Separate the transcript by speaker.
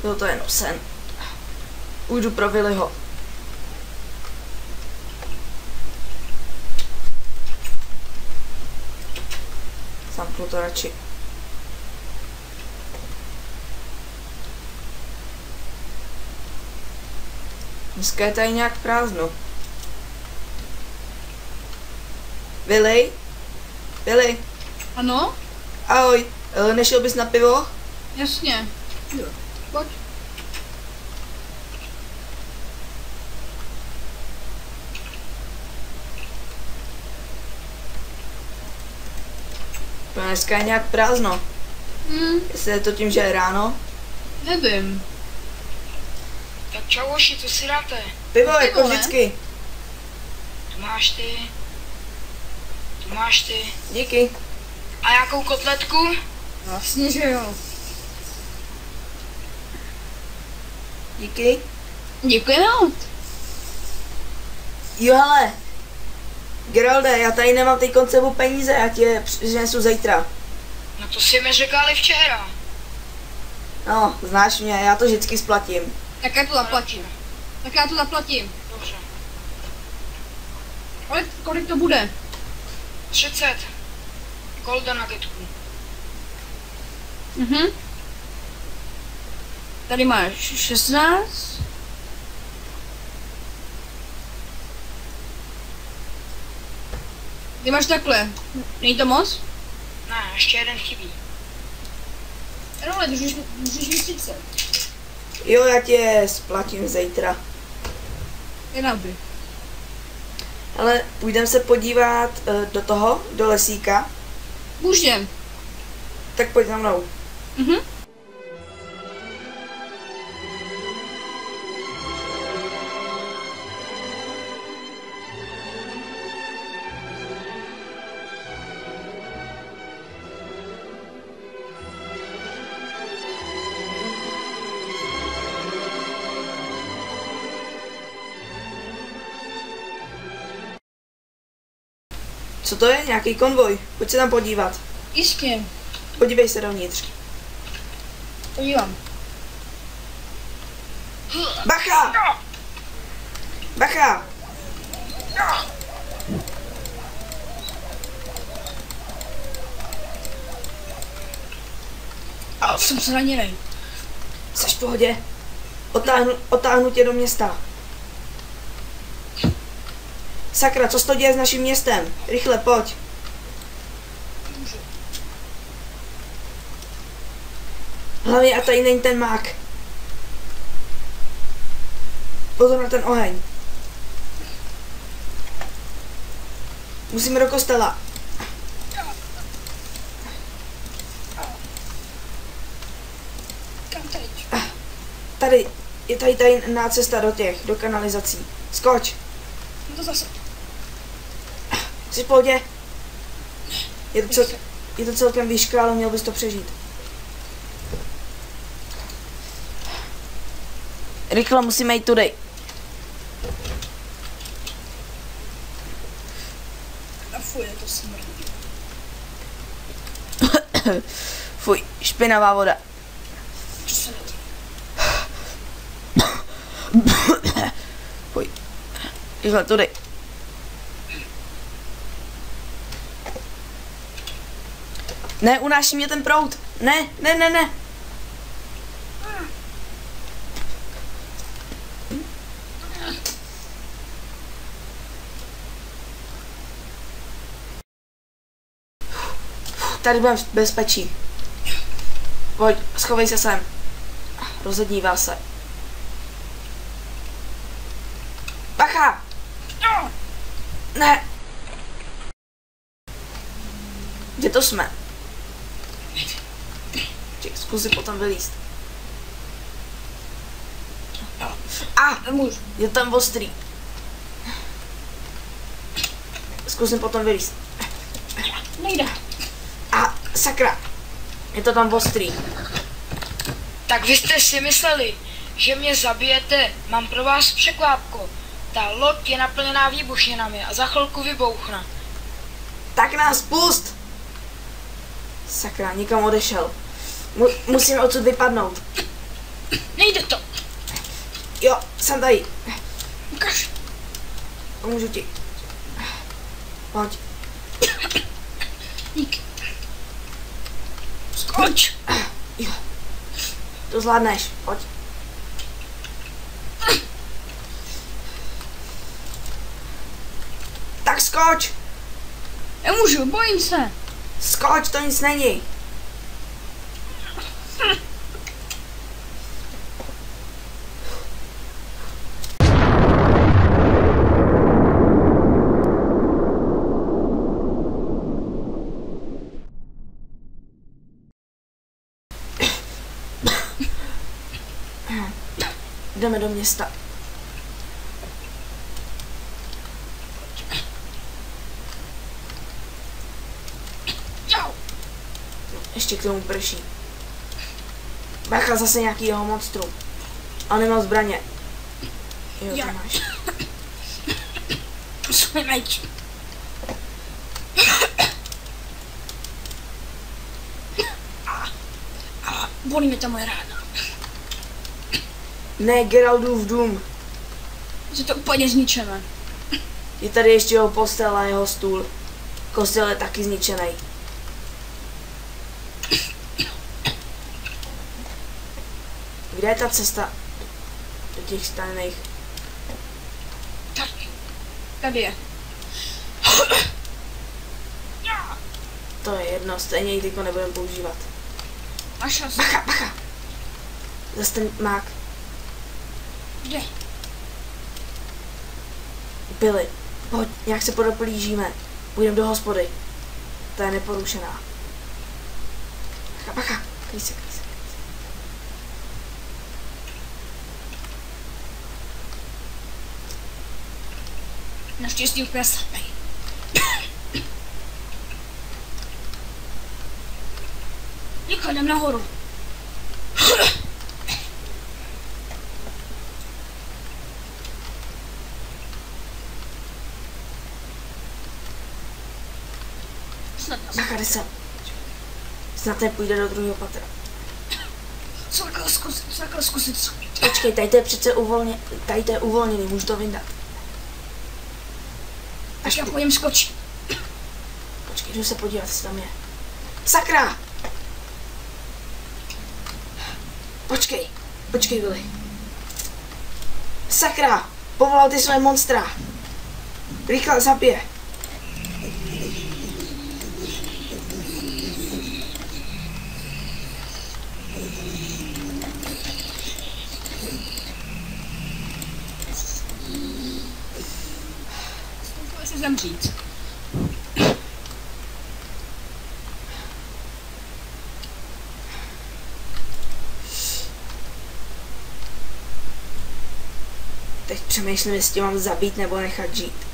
Speaker 1: Byl to jenom sen. Ujdu pro Willyho. Zamknu to radši. Dneska je tady nějak prázdno. Willy? Willy?
Speaker 2: Ano?
Speaker 1: Ahoj, nešel bys na pivo?
Speaker 2: Jasně. Jo. Pojď.
Speaker 1: Dneska je nějak prázdno. Jestli je to tím, že je ráno?
Speaker 2: Nevím.
Speaker 3: Tak čau hoši, co si dáte?
Speaker 1: Pivo jako
Speaker 2: ne?
Speaker 1: vždycky.
Speaker 3: Tu máš ty. Tu máš ty.
Speaker 1: Díky.
Speaker 3: A jakou kotletku?
Speaker 2: Vlastně, že jo.
Speaker 1: Díky.
Speaker 2: Děkuji moc.
Speaker 1: Jo hele. Geralde, já tady nemám teď sebou peníze, já ti je přinesu zítra.
Speaker 3: No to si mi řekali včera.
Speaker 1: No, znáš mě, já to vždycky splatím.
Speaker 2: Tak já to zaplatím. Tak já to zaplatím.
Speaker 3: Dobře.
Speaker 2: Kolik to bude?
Speaker 3: 30. Golden nuggetků.
Speaker 2: Tady máš 16. Ty máš takhle. Není to moc?
Speaker 3: Ne, ještě jeden chybí.
Speaker 2: No ale můžeš mít 30.
Speaker 1: Jo, já ti je splatím zítra.
Speaker 2: Jenom by.
Speaker 1: Ale půjdeme se podívat do lesíka.
Speaker 2: Můžem.
Speaker 1: Tak pojď za mnou. Co to je? Nějaký konvoj? Pojď se tam podívat.
Speaker 2: Jistě.
Speaker 1: Podívej se dovnitř.
Speaker 2: Podívám.
Speaker 1: Bacha! Bacha!
Speaker 2: Jsem zraněný.
Speaker 1: Jseš v pohodě? Otáhnu tě do města. Sakra, co se to děje s naším městem? Rychle, pojď. Hlavně a tady není ten mák. Pozor na ten oheň. Musíme do kostela.
Speaker 2: Kam teď?
Speaker 1: Tady, je tady cesta do kanalizací. Skoč.
Speaker 2: No to zase.
Speaker 1: Jsi v pohodě? Je to celkem výška, ale měl bys to přežít. Rychle musíme jít tudy.
Speaker 2: A fuj, to smrdí.
Speaker 1: Fuj, špinavá voda. Fuj. Rychle tudy. Ne, unáší mě ten proud. Ne. Tady budeme v bezpečí. Pojď, schovej se sem. Rozhodnívá se. Bacha! Ne! Kde to jsme? Zkus si potom vylízt.
Speaker 2: Nemůžu.
Speaker 1: Je tam ostrý. Zkusím potom vylízt.
Speaker 2: Nejde.
Speaker 1: Sakra! Je to tam ostrý.
Speaker 3: Tak vy jste si mysleli, že mě zabijete. Mám pro vás překvápko. Ta loď je naplněná výbušninami a za chvilku vybouchne.
Speaker 1: Tak nás pust! Sakra, nikam odešel. Musíme odsud vypadnout.
Speaker 2: Nejde to.
Speaker 1: Jo, jsem tady.
Speaker 2: Ukaž.
Speaker 1: Pomůžu ti. Pojď.
Speaker 2: Díky. Skoč.
Speaker 1: Jo. To zvládneš. Pojď. Tak skoč.
Speaker 2: Nemůžu, bojím se.
Speaker 1: Skoč, to nic není. Jdeme do města.
Speaker 2: Čau.
Speaker 1: Ještě k tomu prší. Bacha, zase nějaký jeho monstrum. A nemám zbraně. Jo,
Speaker 2: Já.
Speaker 1: to máš.
Speaker 2: Svůj meč. A bolí mi ta moje rána.
Speaker 1: Ne, Geraldův dům.
Speaker 2: Je to úplně zničené.
Speaker 1: Je tady ještě jeho postel a jeho stůl. Kostel je taky zničený. Kde je ta cesta do těch staných?
Speaker 2: Tady je.
Speaker 1: To je jedno, stejně ji teďko nebudeme používat.
Speaker 2: Máš šanci.
Speaker 1: Bacha, bacha! Zase ten mák.
Speaker 2: Kde?
Speaker 1: Billy, pojď, nějak se podoplížíme. Půjdeme do hospody. Ta je neporušená. Bacha, bacha! Kryj se, kryj se.
Speaker 2: Naštěstí úplně slepej. Niko, jdem nahoru. Snad nás.
Speaker 1: Bacha, jde sem. Snad nepůjde do druhého patra.
Speaker 2: Sakra zkusit.
Speaker 1: Počkej, tady to je přece tady to je uvolněný, můžu to vyndat.
Speaker 2: Až já pojím skočit.
Speaker 1: Počkej, jdu se podívat, jestli tam je. Sakra! Počkej, Billy. Sakra! Povolal ty své monstra! Rychle, zabije!
Speaker 2: Můžu si zemřít.
Speaker 1: Teď přemýšlím, jestli tě mám zabít nebo nechat žít.